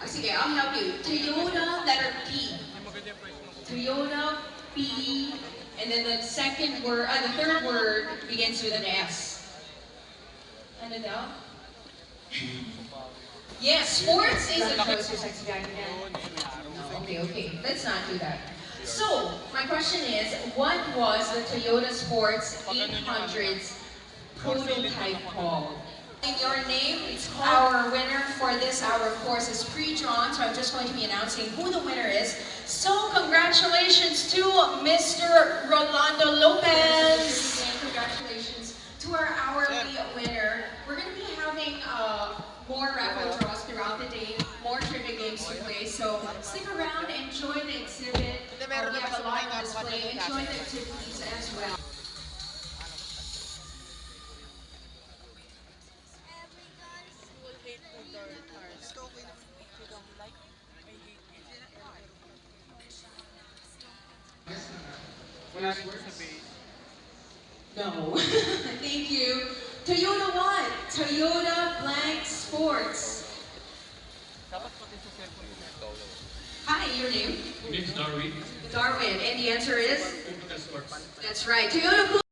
Sige, I'll help you. Toyota, letter P. Toyota, P, and then the third word begins with an S. Ano daw? Yes, sports is a choice. Your sexy guy again. No, okay. Let's not do that. So, my question is, what was the Toyota Sports 800's prototype called? In your name, it's called. Our winner for this hour, of course, is pre-drawn, so I'm just going to be announcing who the winner is. So, congratulations to Mr. Rolando Lopez. And congratulations to our hourly winner. We're going to be having more raffle draws throughout the day, more trivia games to play. So, stick around, enjoy the exhibit. We have a lot on display. Enjoy the activities as well. No. Thank you. Toyota what? Toyota blank sports. Hi, your name? My name is Darwin. Darwin. And the answer is? Sports. That's right. Toyota